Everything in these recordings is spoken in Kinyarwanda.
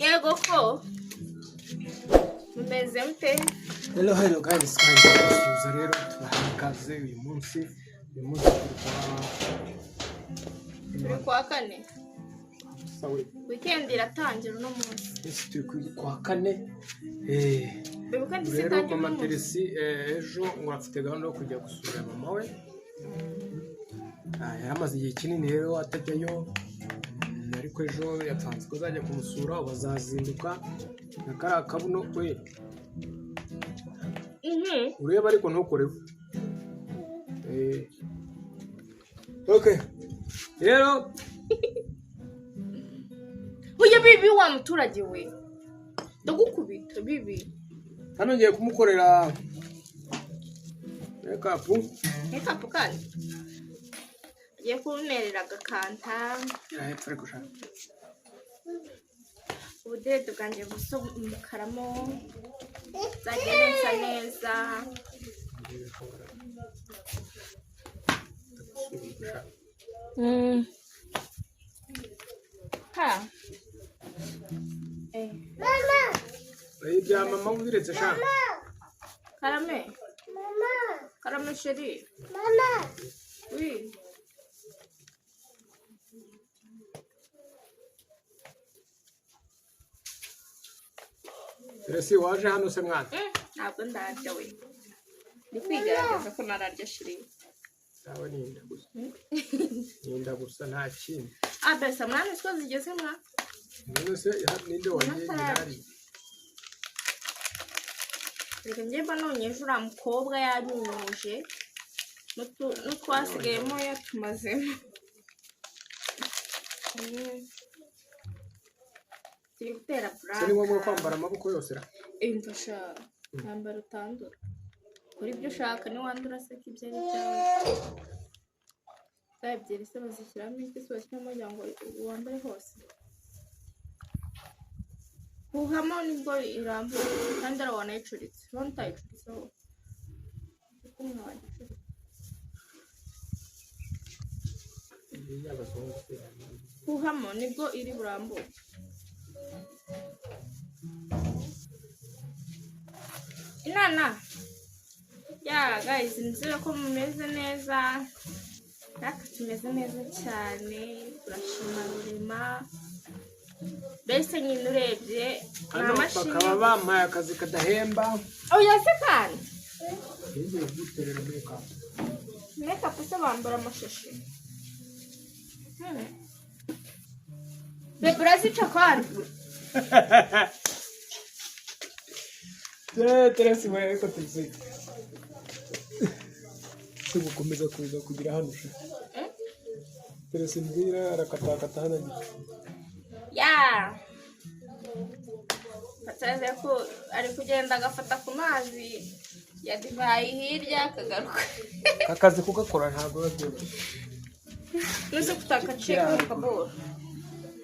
Yego ko mumeze mute? Hello guys, kandi rero turahagaze uyu munsi turi kwa kane. Weekend iratangira no munsi. Ese turi kwa kane. Rero mama Teresi ejo ngo afite gahunda yo kujya gusura mama we. Yamaze igihe kinini rero atajyayo. Ariko ejo yatanze ko azajya kumusura, bazazinduka na kara kabuno we. Ureba ariko ntukoreho. Okay. Rero uya bibi wa muturage we. Ndagukubita bibi. Hano ngiye kumukorera makeup kandi. Ngiye kumerera agakanta. Hepfo gushaka. Ubudedo bwanjye buso umukaramo. Zagenza neza. Ha. Mama. Ibya mama ubiretse sha. Karame. Mama. Karame sheri. Mama. Oui. Teresi waje hano se mwana? Ntabwo ndarya we. Ni kwigaragaza ko nararya shiri. Sawa ninda gusa. Ninda gusa nta kintu. Besa mwana siko zigeze mwa. None se ninde wagiye ngirari? Reka njye nonyeje ura mukobwa yanyuje. N'utwasigayemo yatumazemo. Turi gutera braka. Se ni ngombwa kwambara amaboko yose ra? Mfasha nambara utandura. Kuri ibyo ushaka ni wandura se kibye byawe. Ebyiri se bazishyiramo iki sose cyangwa ngo wambare hose. Kuhamo nibwo irambuye kandi arabona yicuritse. None utayicuritse ho. Kuhamo nibwo iri burambuye. Inana. Yeah guys, nzira ko mumeze neza. Natwe tumeze neza cyane. Turashima Rurema. Bese nyine urebye amashini bakaba bampaye akazi kadahemba. Oya se kandi. Ngiye guterera makeup. Makeup se bambara amashashi. Bebrazi chakari. Teresi we ko tuzi. Tugukomeza kuza kugira hano sha. Teresi mbira arakatakata hano. Ya. Patsaze ko ari kugenda agafata ku mazi ya divayi hirya akagaruka. Akazi kugakora ntabwo babyumva. Nuze kutagaciye mu kaboro.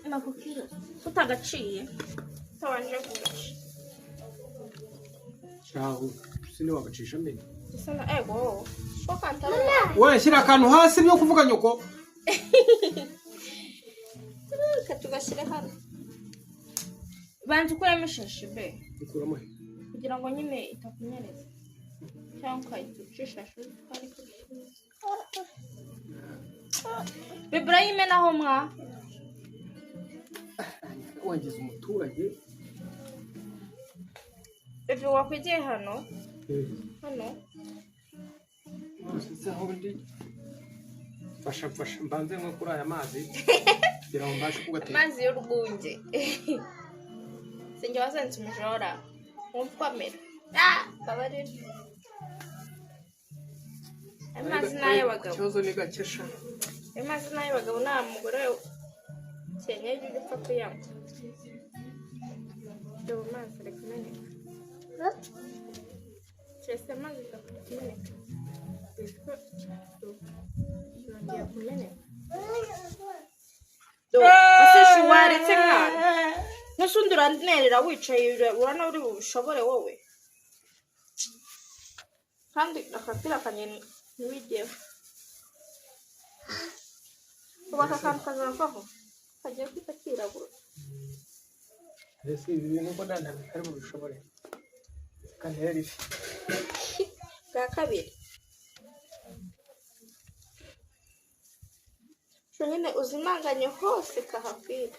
Nakukira. Kutagaciye. Tabanje kugaci. Shahu, sino wagacisha mbere. Sana ego. Ko kantara. We shyira akantu hasi byo kuvuga nyoko. Katugashire hano. Banze ukuramo ishashi be. Ikuramo kugira ngo nyine itakunyereza. Cyangwa kayitucisha shashi ari kushira. Ibrahim naho mwa. Wangize umuturage. Bebe wakwigiye hano? Hano? Sasa hondi. Fasha mbanze nko kuri aya mazi. Kugira ngo mbashe kugateka. Mazi y'urwunge. Sinjye wasanze umujora. Umfamera. Babarira. Amazi nayo bagabo. Cyozo ni gakesha. Amazi nayo bagabo nta mugore cyenye y'ugupfa kuyanywa. Dore amazi rekomendeka. Chese amazi gakumeneka. Esko ngiye kumeneka. Aseshu waretse nkana. Nusundura nerera wicaye urana uri bushobore wowe. Kandi akapira kanye niwigiyeho. Ubaka kantu kazavaho. Kagiye kwita kirabura. mbese ibi bintu ko ntari bubishobore kantere ifi bwa kabiri cyo nyine uzimanganye hose kahafite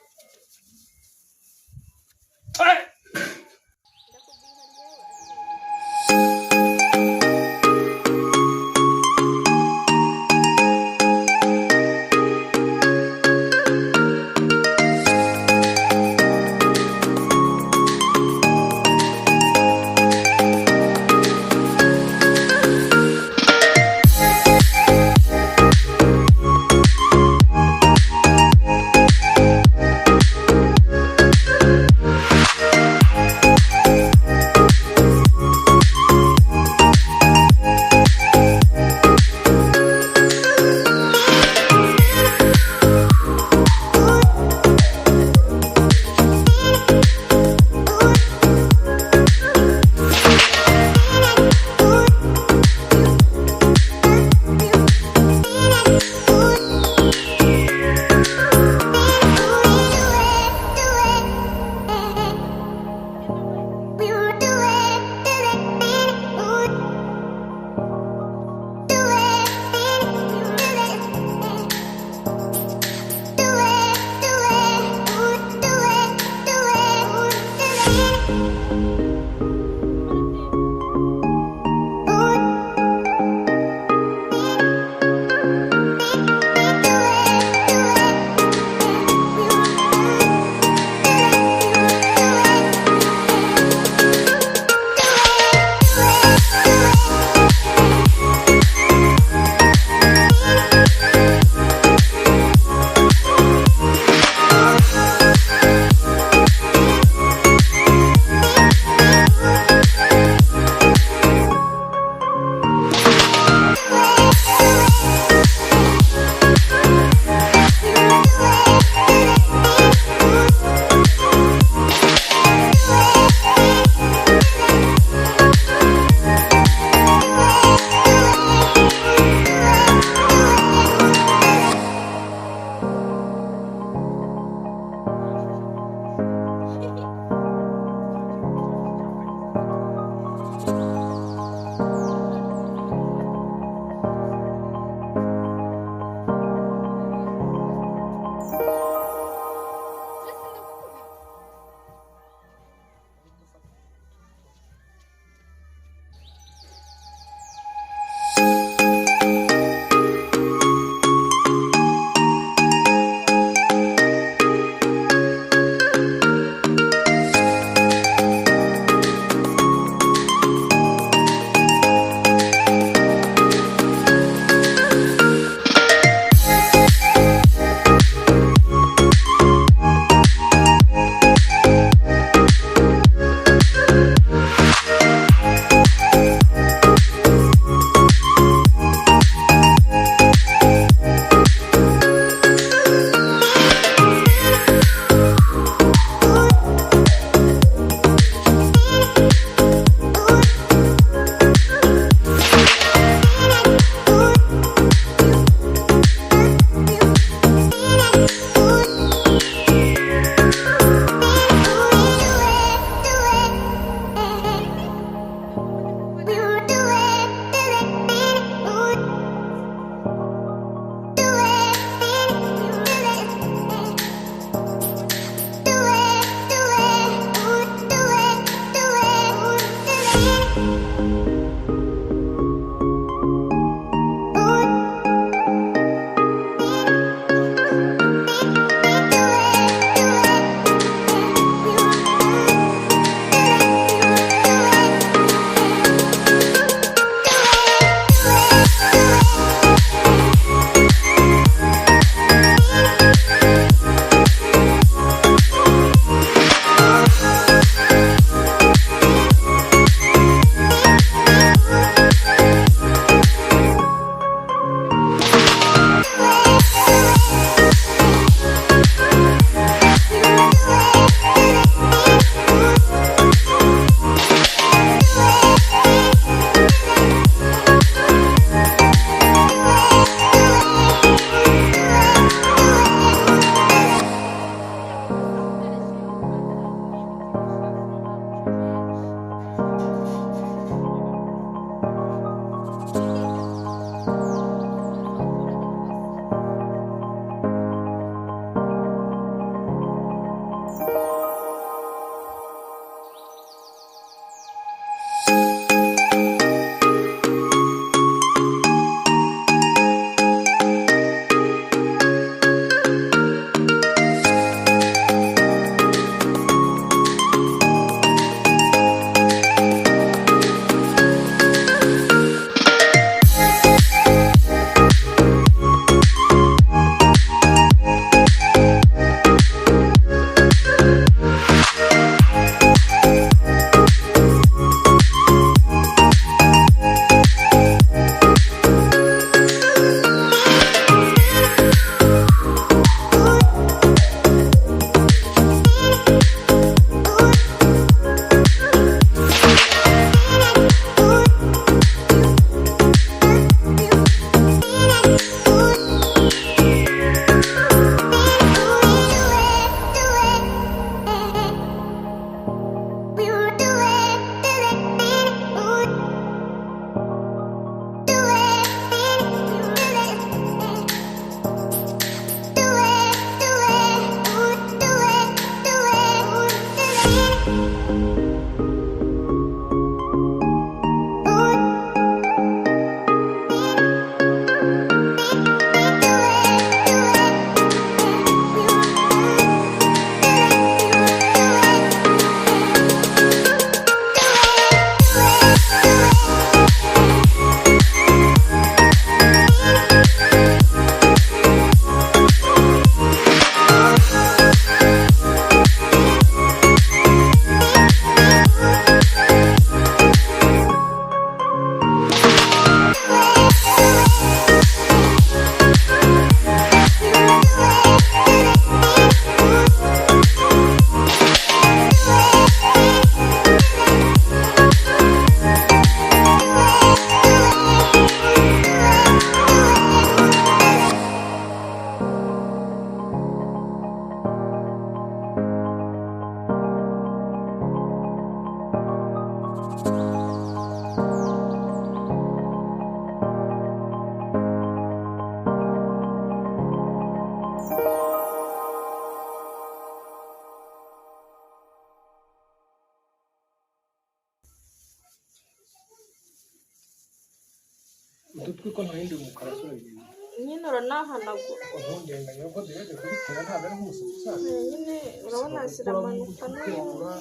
udutwi ko ntahindi umukara surabigenza nyine uranahanagura ubundi ko direde kubikora ntabwo ari nk'umusatsi usanzwe nyine urabona ziramanuka kwegura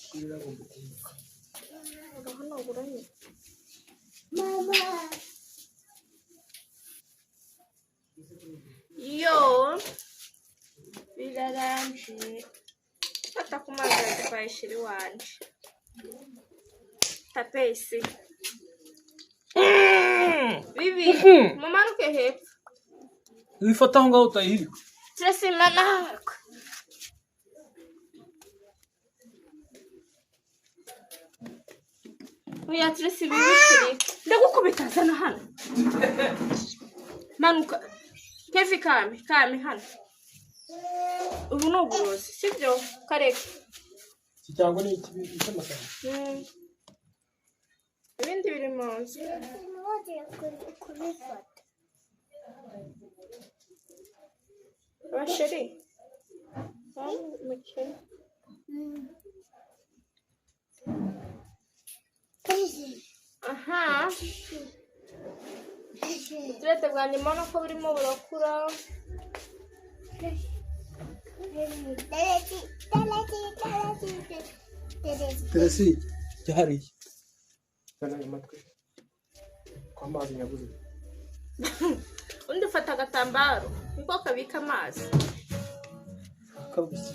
kugira ngo mbukumbuka urahanagura nyine yo birarambye fata ku mazi yadutwaye shiri wanje tapesi bibi mumanuke hepfo wifata aho ngaho utayihirika turasima nawe oya turasima ibishiri ndagukubita zana hano manuka kevi kame hano ubu ni uburozi sibyo kareka iki cyangwa ni iki cy'amasaka ibindi biri mu nzu basheri mukene aha uturete bwanjye mbona ko burimo burakura teresi cyahariye zana ayo matwi kwa mazi nyabuze undi ufata agatambaro niko kabika amazi kabuze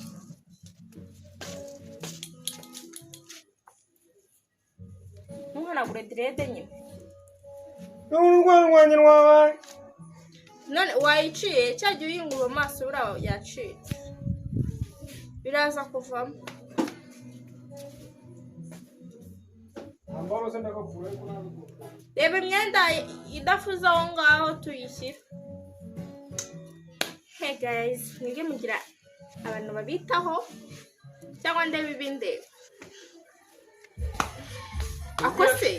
ntuhanagure direde nyine n'urwanya rwawe none wayiciye cyajya uyingura amaso buriya yacitse biraza kuvamo reba imyenda idafuze aho ngaho tuyishyira hey guys mwige mugira abantu babitaho cyangwa ndebe ibindeba ako se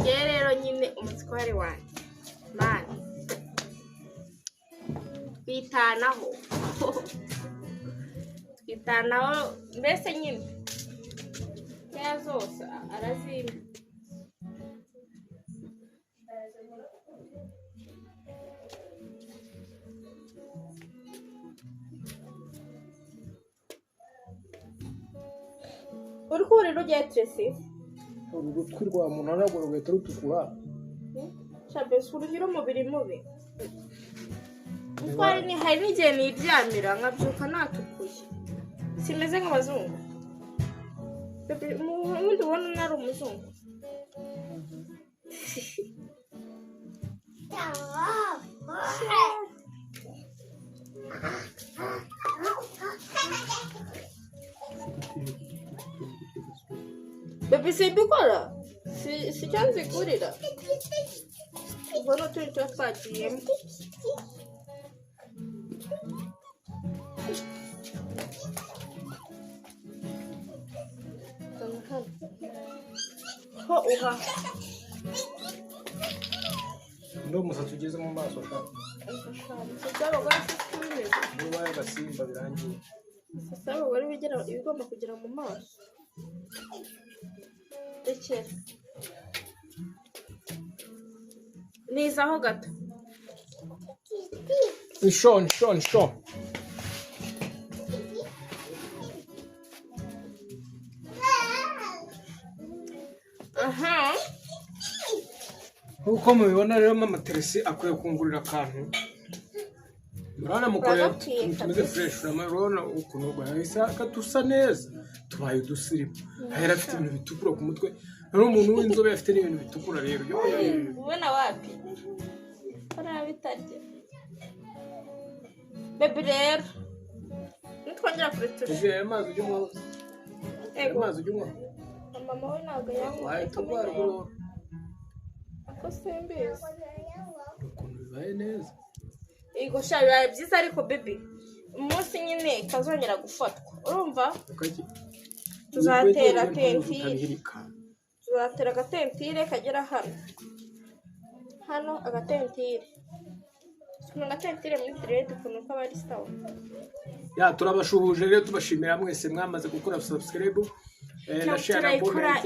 ye rero nyine umutware wanjye mani twitanaho mbese nyine ya zose arazimba uri kurira ugiye tresi urutwi rwa muntu ntabwo rugahita rutukura shabesi urugira umubiri mubi utwari ni hari n'igihe niryamira nkabyuka natukuye simeze nk'abazungu ubundi ubona nari umuzungu bebe simbikora si cyo nzigurira ubwo n'utundi tuba twagiyemo ho uha ndo umusatsi ugeze mu maso kandi niba y'agasimba birangiye sasa abagore ibigomba kugera mu maso rekera nizaho gato nisho aha nk'uko mubibona rero mama Teresi akwiye kungurira akantu urabona mukorera tumeze fureshi urabona ukuntu rwahise dusa neza tubaye udusirimu ahera afite ibintu bitukura ku mutwe none umuntu w'inzobe afite n'ibintu bitukura rero ubona wapi hariya bitarya bebe rero nitwongera kuretura amazi ujya unywa amazi ujya unywa mama we ntabwo yanywa wahita urwara urwara ako simbizi ukuntu bibaye neza yego sha bibaye byiza ariko bebe umunsi nyine kazongera gufatwa urumva tuzatera agatentire kagera hano agatentire muri direde ukuntu kaba ari sawa ya turabashuhuje rero tubashimira mwese mwamaze gukora subscribe na share na comment.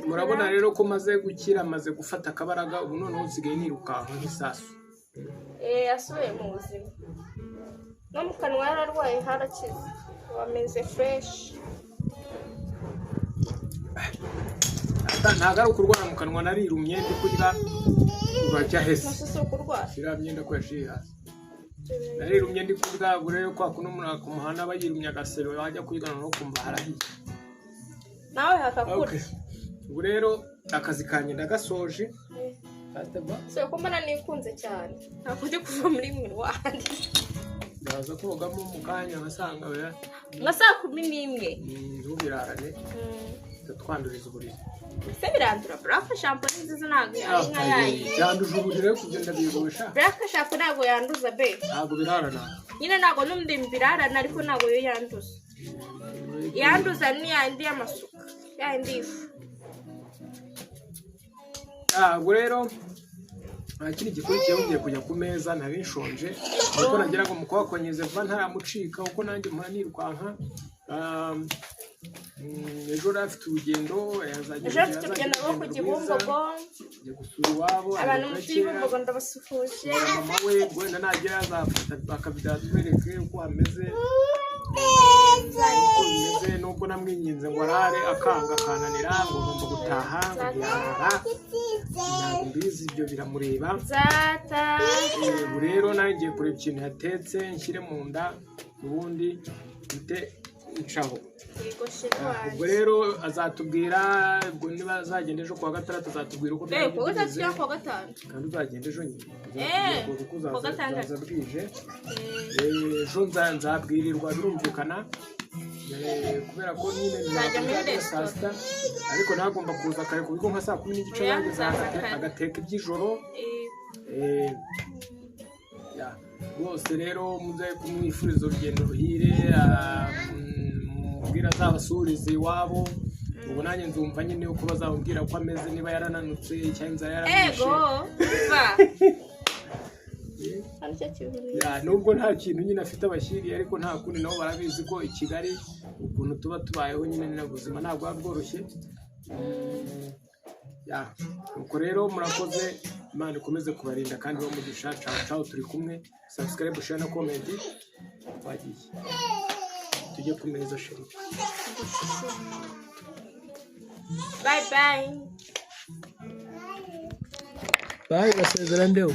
Murabona rero ko maze gukira, maze gufata akabaraga, ubu noneho usigaye nirukanka nk'isasu. Asubiye mu buzima no mu kanwa yararwaye harakize, wameze fresh. Ntago ari ukurwara mu kanwa, narirumye ndi kurya urajya hese. Nasuso kurwara Siramye ndakwashi hasi. Narirumye ndi kurya burero kwa kuno muri akumuhana bayirumye agasero wajya kwigana no kumva harahiye. Nawe hakakura. Ubu rero akazi kanye ndagasoje. So kumbana nikunze cyane. Ntabwo ndi kuva muri mwe wandi. Ndaza kogamo mu kanya nkasanga we. Ngasa 11. Ntubirarane. Twanduriza uburiri. Se birandura Black shampoo nziza ntago inka yayi. Yanduje uburiri kugenda bigosha. Black shampoo ntago yanduza be. Ntago birarana. Nyine ntago numdi mbirarana ariko ntago yo yanduza. Yanduza ni yandi y'amasuka. Yandi ifu. Ubwo rero akiri gikurikiye ugiye kujya ku meza nari nshonje, ariko nagira ngo mukwakwanyeze vuba ntaramucika uko nanjye mpora nirukanka. Ejo rafite urugendo yazagenda rwo ku Gihumbogo gusura iwabo, abantu mu Gihumbogo ndabasufuje. Mama we wenda nagira azafata akabidatwereke uko ameze. Nubwo namwinginze ngo arare akanga kananira ngo ngomba gutaha yarara, ntabwo mbizi ibyo biramureba. Ubu rero nanjye kureba ikintu yatetse nshyire mu nda ubundi bite ncaho. Ubwo rero azatubwira ubwo niba azagenda ejo kuwa gatandatu azatubwira uko twagize. Kuwa gatanu kandi uzagenda ejo nyine kuwa gatandatu bwije. Ejo nzabwirirwa birumvikana kubera ko nyine nzajya saa sita, ariko nagomba kuza kare ku bigo nka saa 10 n'igice yangiza agateka iby'ijoro. Rwose rero muze kumwifuriza urugendo ruhire, mubwira azabasurize iwabo. Ubu nanjye nzumva nyine uko bazabwira ko ameze, niba yarananutse cyangwa inzara yaramwishe. Nubwo nta kintu nyine afite abashyiriye, ariko nta kundi nabo barabizi ko i Kigali ukuntu tuba tubayeho nyine n'ubuzima ntabwo buba bworoshye. Nuko rero murakoze, Imana ikomeze kubarinda kandi bamugisha. Ciao turi kumwe. Subscribe, share na comment. Twagiye tujye ku meza sheri. Bye bye. Bye basezera ndeho.